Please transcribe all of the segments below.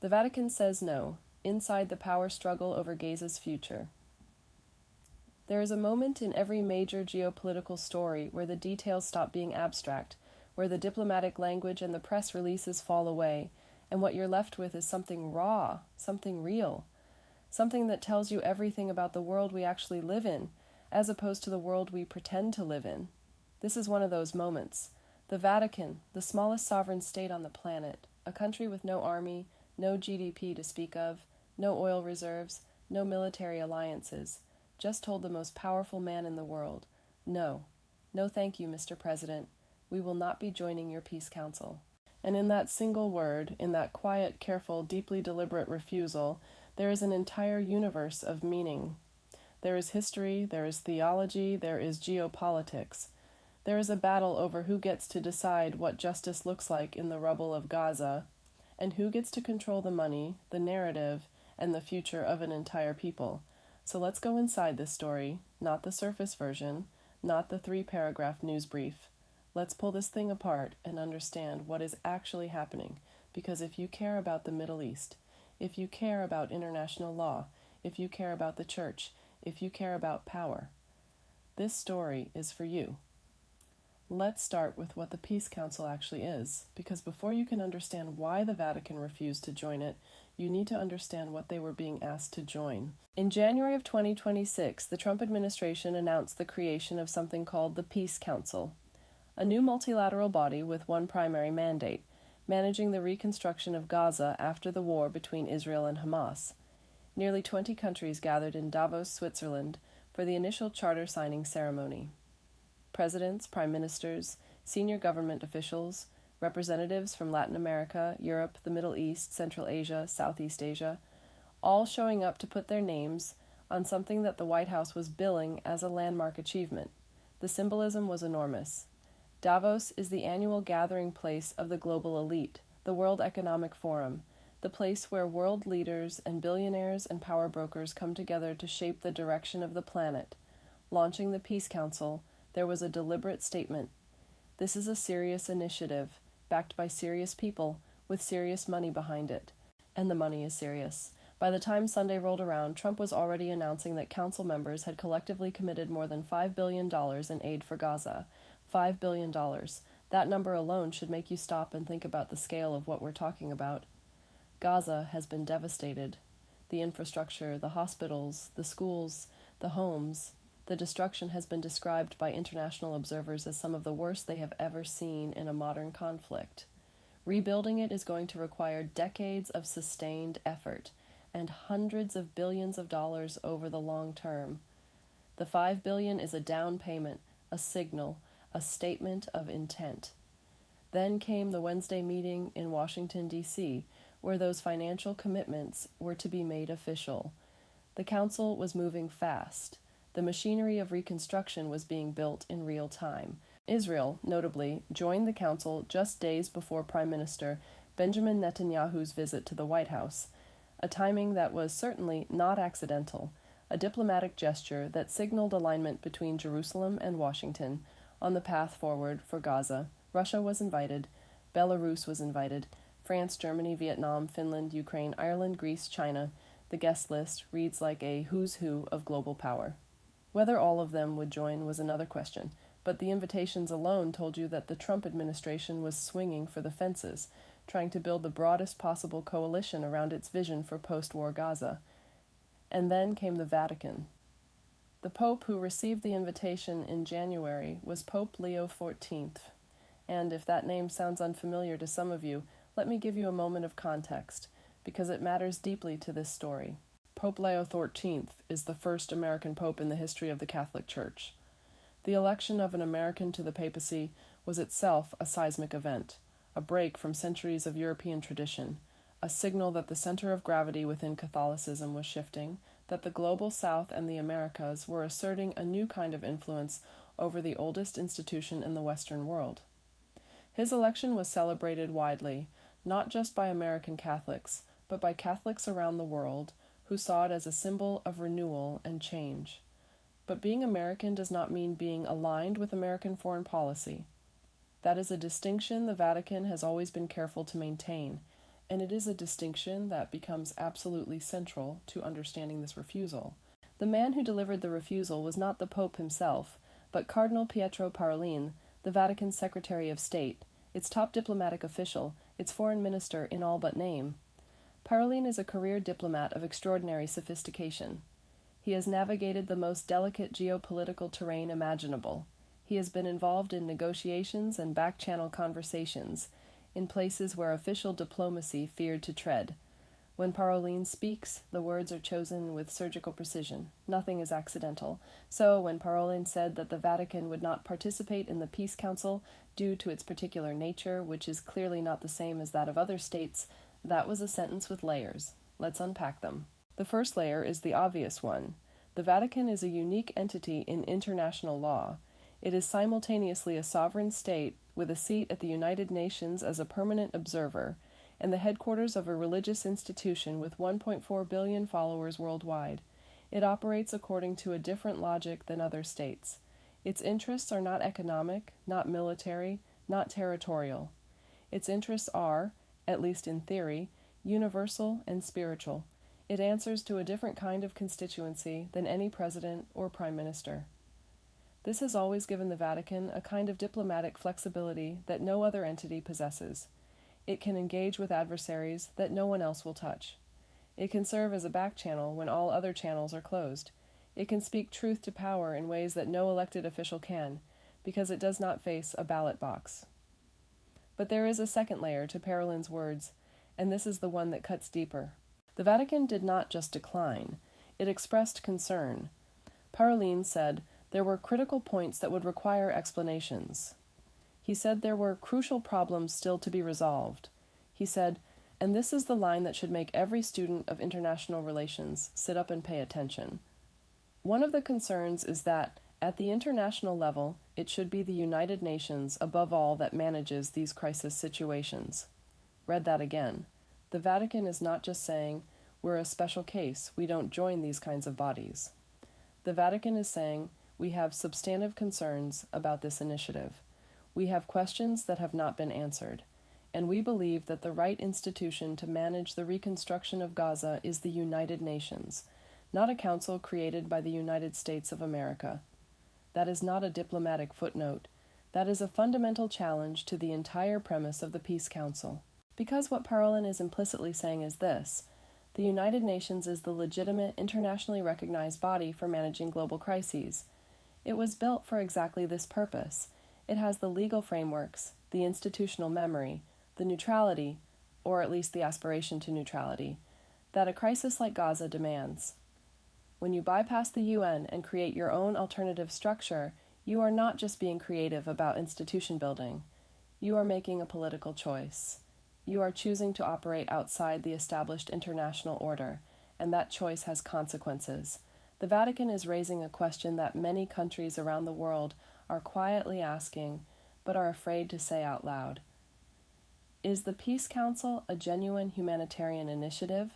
The Vatican says no, inside the power struggle over Gaza's future. There is a moment in every major geopolitical story where the details stop being abstract, where the diplomatic language and the press releases fall away, and what you're left with is something raw, something real, something that tells you everything about the world we actually live in, as opposed to the world we pretend to live in. This is one of those moments. The Vatican, the smallest sovereign state on the planet, a country with no army, no GDP to speak of, no oil reserves, no military alliances, just told the most powerful man in the world, no, no thank you, Mr. President, we will not be joining your peace council. And in that single word, in that quiet, careful, deeply deliberate refusal, there is an entire universe of meaning. There is history, there is theology, there is geopolitics. There is a battle over who gets to decide what justice looks like in the rubble of Gaza, and who gets to control the money, the narrative, and the future of an entire people. So let's go inside this story, not the surface version, not the 3-paragraph news brief. Let's pull this thing apart and understand what is actually happening, because if you care about the Middle East, if you care about international law, if you care about the church, if you care about power, this story is for you. Let's start with what the Peace Council actually is, because before you can understand why the Vatican refused to join it, you need to understand what they were being asked to join. In January of 2026, the Trump administration announced the creation of something called the Peace Council, a new multilateral body with one primary mandate, managing the reconstruction of Gaza after the war between Israel and Hamas. Nearly 20 countries gathered in Davos, Switzerland, for the initial charter signing ceremony. Presidents, prime ministers, senior government officials, representatives from Latin America, Europe, the Middle East, Central Asia, Southeast Asia, all showing up to put their names on something that the White House was billing as a landmark achievement. The symbolism was enormous. Davos is the annual gathering place of the global elite, the World Economic Forum, the place where world leaders and billionaires and power brokers come together to shape the direction of the planet. Launching the Peace Council, there was a deliberate statement. This is a serious initiative, backed by serious people, with serious money behind it. And the money is serious. By the time Sunday rolled around, Trump was already announcing that council members had collectively committed more than $5 billion in aid for Gaza. $5 billion. That number alone should make you stop and think about the scale of what we're talking about. Gaza has been devastated. The infrastructure, the hospitals, the schools, the homes. The destruction has been described by international observers as some of the worst they have ever seen in a modern conflict. Rebuilding it is going to require decades of sustained effort and hundreds of billions of dollars over the long term. The $5 billion is a down payment, a signal, a statement of intent. Then came the Wednesday meeting in Washington, D.C., where those financial commitments were to be made official. The council was moving fast. The machinery of reconstruction was being built in real time. Israel, notably, joined the council just days before Prime Minister Benjamin Netanyahu's visit to the White House, a timing that was certainly not accidental, a diplomatic gesture that signaled alignment between Jerusalem and Washington on the path forward for Gaza. Russia was invited, Belarus was invited, France, Germany, Vietnam, Finland, Ukraine, Ireland, Greece, China. The guest list reads like a who's who of global power. Whether all of them would join was another question, but the invitations alone told you that the Trump administration was swinging for the fences, trying to build the broadest possible coalition around its vision for post-war Gaza. And then came the Vatican. The Pope who received the invitation in January was Pope Leo XIV, and if that name sounds unfamiliar to some of you, let me give you a moment of context, because it matters deeply to this story. Pope Leo XIV is the first American pope in the history of the Catholic Church. The election of an American to the papacy was itself a seismic event, a break from centuries of European tradition, a signal that the center of gravity within Catholicism was shifting, that the global South and the Americas were asserting a new kind of influence over the oldest institution in the Western world. His election was celebrated widely, not just by American Catholics, but by Catholics around the world, who saw it as a symbol of renewal and change. But being American does not mean being aligned with American foreign policy. That is a distinction the Vatican has always been careful to maintain, and it is a distinction that becomes absolutely central to understanding this refusal. The man who delivered the refusal was not the Pope himself, but Cardinal Pietro Parolin, the Vatican's Secretary of State, its top diplomatic official, its foreign minister in all but name. Parolin is a career diplomat of extraordinary sophistication. He has navigated the most delicate geopolitical terrain imaginable. He has been involved in negotiations and back-channel conversations, in places where official diplomacy feared to tread. When Parolin speaks, the words are chosen with surgical precision. Nothing is accidental. So, when Parolin said that the Vatican would not participate in the Peace Council due to its particular nature, which is clearly not the same as that of other states, that was a sentence with layers. Let's unpack them. The first layer is the obvious one. The Vatican is a unique entity in international law. It is simultaneously a sovereign state with a seat at the United Nations as a permanent observer, and the headquarters of a religious institution with 1.4 billion followers worldwide. It operates according to a different logic than other states. Its interests are not economic, not military, not territorial. Its interests are, at least in theory, universal and spiritual. It answers to a different kind of constituency than any president or prime minister. This has always given the Vatican a kind of diplomatic flexibility that no other entity possesses. It can engage with adversaries that no one else will touch. It can serve as a back channel when all other channels are closed. It can speak truth to power in ways that no elected official can, because it does not face a ballot box. But there is a second layer to Parolin's words, and this is the one that cuts deeper. The Vatican did not just decline, it expressed concern. Parolin said there were critical points that would require explanations. He said there were crucial problems still to be resolved. He said, and this is the line that should make every student of international relations sit up and pay attention. One of the concerns is that, at the international level, it should be the United Nations above all that manages these crisis situations. Read that again. The Vatican is not just saying, we're a special case, we don't join these kinds of bodies. The Vatican is saying, we have substantive concerns about this initiative. We have questions that have not been answered, and we believe that the right institution to manage the reconstruction of Gaza is the United Nations, not a council created by the United States of America. That is not a diplomatic footnote. That is a fundamental challenge to the entire premise of the Peace Council. Because what Parolin is implicitly saying is this: the United Nations is the legitimate, internationally recognized body for managing global crises. It was built for exactly this purpose. It has the legal frameworks, the institutional memory, the neutrality, or at least the aspiration to neutrality, that a crisis like Gaza demands. When you bypass the UN and create your own alternative structure, you are not just being creative about institution building. You are making a political choice. You are choosing to operate outside the established international order, and that choice has consequences. The Vatican is raising a question that many countries around the world are quietly asking, but are afraid to say out loud. Is the Peace Council a genuine humanitarian initiative,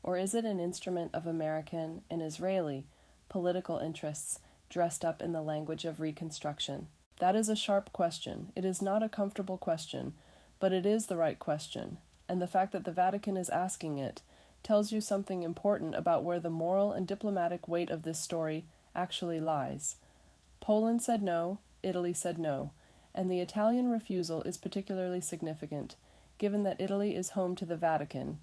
or is it an instrument of American and Israeli political interests dressed up in the language of reconstruction? That is a sharp question. It is not a comfortable question, but it is the right question, and the fact that the Vatican is asking it tells you something important about where the moral and diplomatic weight of this story actually lies. Poland said no, Italy said no, and the Italian refusal is particularly significant, given that Italy is home to the Vatican,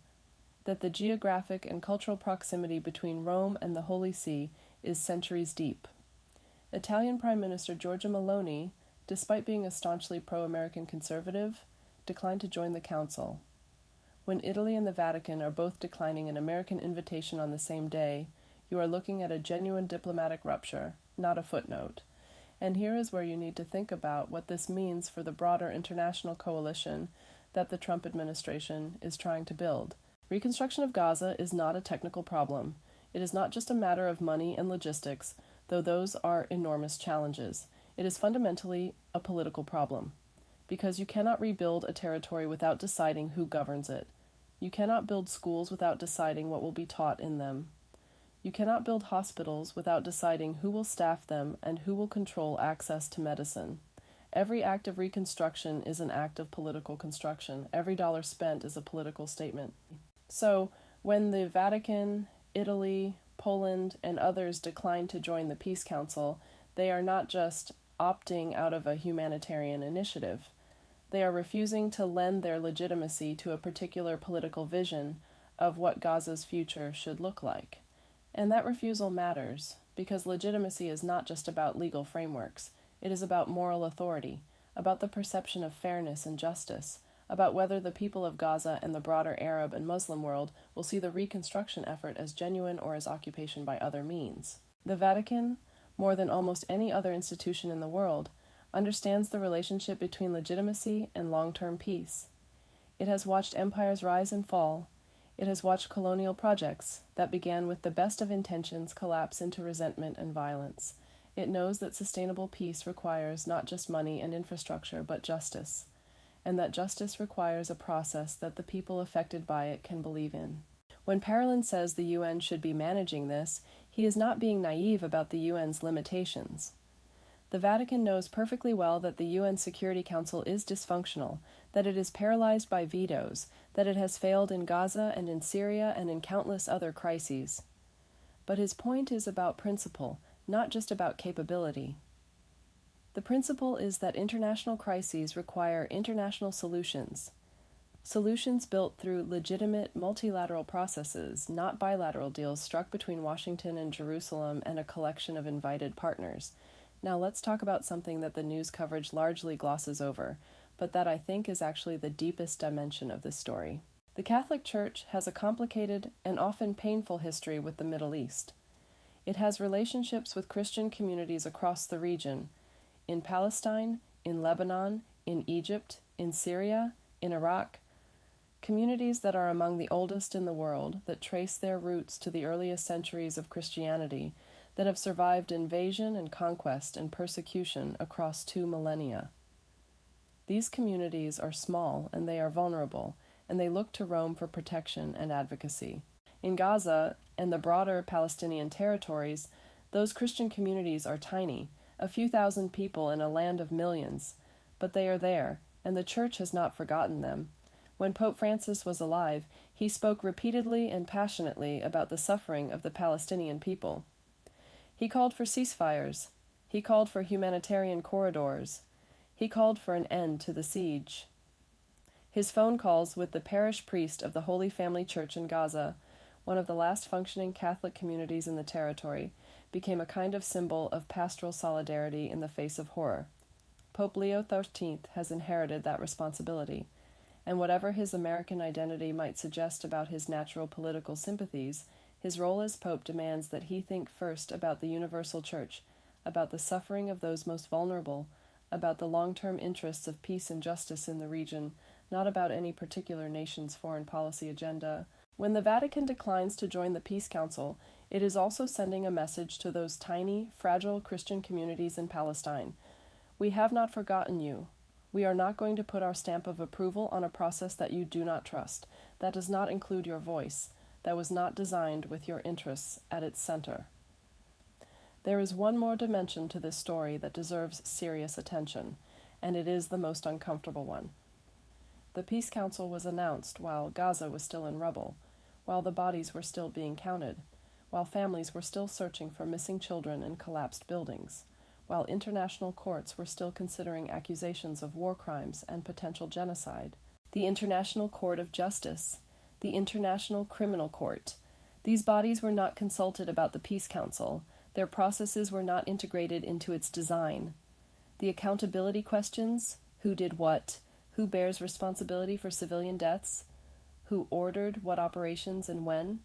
that the geographic and cultural proximity between Rome and the Holy See is centuries deep. Italian Prime Minister Giorgia Meloni, despite being a staunchly pro-American conservative, declined to join the Council. When Italy and the Vatican are both declining an American invitation on the same day, you are looking at a genuine diplomatic rupture, not a footnote. And here is where you need to think about what this means for the broader international coalition that the Trump administration is trying to build. Reconstruction of Gaza is not a technical problem. It is not just a matter of money and logistics, though those are enormous challenges. It is fundamentally a political problem, because you cannot rebuild a territory without deciding who governs it. You cannot build schools without deciding what will be taught in them. You cannot build hospitals without deciding who will staff them and who will control access to medicine. Every act of reconstruction is an act of political construction. Every dollar spent is a political statement. So, when the Vatican, Italy, Poland, and others decline to join the Peace Council, they are not just opting out of a humanitarian initiative. They are refusing to lend their legitimacy to a particular political vision of what Gaza's future should look like. And that refusal matters, because legitimacy is not just about legal frameworks. It is about moral authority, about the perception of fairness and justice, about whether the people of Gaza and the broader Arab and Muslim world will see the reconstruction effort as genuine or as occupation by other means. The Vatican, more than almost any other institution in the world, understands the relationship between legitimacy and long-term peace. It has watched empires rise and fall. It has watched colonial projects that began with the best of intentions collapse into resentment and violence. It knows that sustainable peace requires not just money and infrastructure, but justice, and that justice requires a process that the people affected by it can believe in. When Parolin says the UN should be managing this, he is not being naive about the UN's limitations. The Vatican knows perfectly well that the UN Security Council is dysfunctional, that it is paralyzed by vetoes, that it has failed in Gaza and in Syria and in countless other crises. But his point is about principle, not just about capability. The principle is that international crises require international solutions. Solutions built through legitimate multilateral processes, not bilateral deals struck between Washington and Jerusalem and a collection of invited partners. Now let's talk about something that the news coverage largely glosses over, but that I think is actually the deepest dimension of this story. The Catholic Church has a complicated and often painful history with the Middle East. It has relationships with Christian communities across the region, in Palestine, in Lebanon, in Egypt, in Syria, in Iraq, communities that are among the oldest in the world, that trace their roots to the earliest centuries of Christianity, that have survived invasion and conquest and persecution across 2 millennia. These communities are small and they are vulnerable, and they look to Rome for protection and advocacy. In Gaza and the broader Palestinian territories, those Christian communities are tiny, a few thousand people in a land of millions, but they are there, and the Church has not forgotten them. When Pope Francis was alive, he spoke repeatedly and passionately about the suffering of the Palestinian people. He called for ceasefires. He called for humanitarian corridors. He called for an end to the siege. His phone calls with the parish priest of the Holy Family Church in Gaza, one of the last functioning Catholic communities in the territory, became a kind of symbol of pastoral solidarity in the face of horror. Pope Leo XIV has inherited that responsibility, and whatever his American identity might suggest about his natural political sympathies, his role as Pope demands that he think first about the universal Church, about the suffering of those most vulnerable, about the long-term interests of peace and justice in the region, not about any particular nation's foreign policy agenda. When the Vatican declines to join the Peace Council, it is also sending a message to those tiny, fragile Christian communities in Palestine. We have not forgotten you. We are not going to put our stamp of approval on a process that you do not trust. That does not include your voice. That was not designed with your interests at its center. There is one more dimension to this story that deserves serious attention, and it is the most uncomfortable one. The Peace Council was announced while Gaza was still in rubble, while the bodies were still being counted, while families were still searching for missing children in collapsed buildings, while international courts were still considering accusations of war crimes and potential genocide. The International Court of Justice, the International Criminal Court. These bodies were not consulted about the Peace Council. Their processes were not integrated into its design. The accountability questions, who did what, who bears responsibility for civilian deaths, who ordered what operations and when,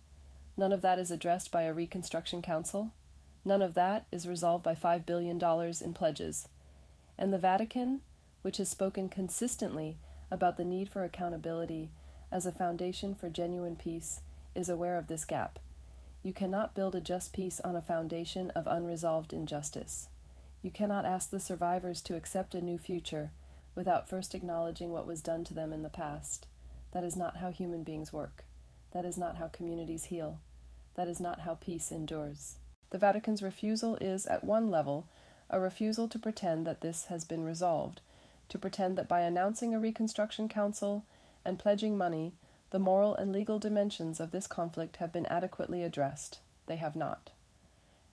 none of that is addressed by a Reconstruction Council. None of that is resolved by $5 billion in pledges. And the Vatican, which has spoken consistently about the need for accountability as a foundation for genuine peace, is aware of this gap. You cannot build a just peace on a foundation of unresolved injustice. You cannot ask the survivors to accept a new future without first acknowledging what was done to them in the past. That is not how human beings work. That is not how communities heal. That is not how peace endures. The Vatican's refusal is, at one level, a refusal to pretend that this has been resolved, to pretend that by announcing a Reconstruction Council and pledging money, the moral and legal dimensions of this conflict have been adequately addressed. They have not.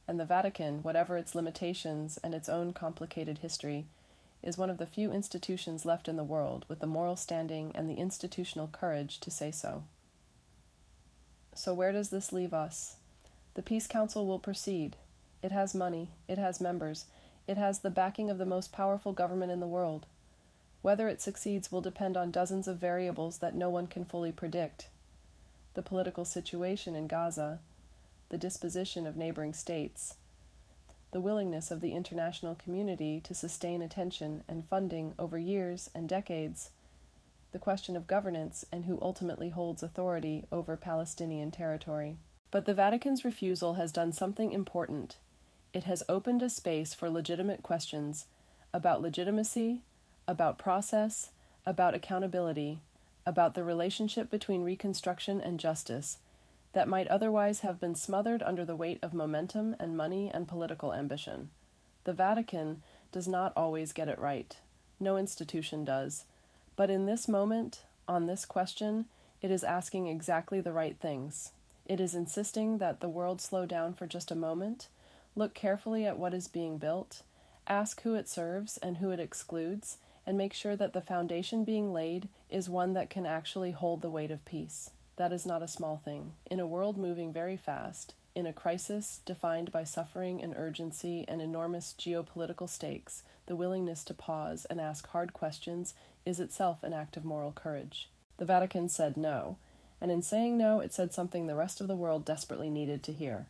And the Vatican, whatever its limitations and its own complicated history, is one of the few institutions left in the world with the moral standing and the institutional courage to say so. So where does this leave us? The Peace Council will proceed. It has money, it has members, it has the backing of the most powerful government in the world. Whether it succeeds will depend on dozens of variables that no one can fully predict. The political situation in Gaza, the disposition of neighboring states, the willingness of the international community to sustain attention and funding over years and decades, the question of governance and who ultimately holds authority over Palestinian territory. But the Vatican's refusal has done something important. It has opened a space for legitimate questions about legitimacy, about process, about accountability, about the relationship between reconstruction and justice, that might otherwise have been smothered under the weight of momentum and money and political ambition. The Vatican does not always get it right. No institution does. But in this moment, on this question, it is asking exactly the right things. It is insisting that the world slow down for just a moment, look carefully at what is being built, ask who it serves and who it excludes, and make sure that the foundation being laid is one that can actually hold the weight of peace. That is not a small thing. In a world moving very fast, in a crisis defined by suffering and urgency and enormous geopolitical stakes, the willingness to pause and ask hard questions is itself an act of moral courage. The Vatican said no, and in saying no, it said something the rest of the world desperately needed to hear.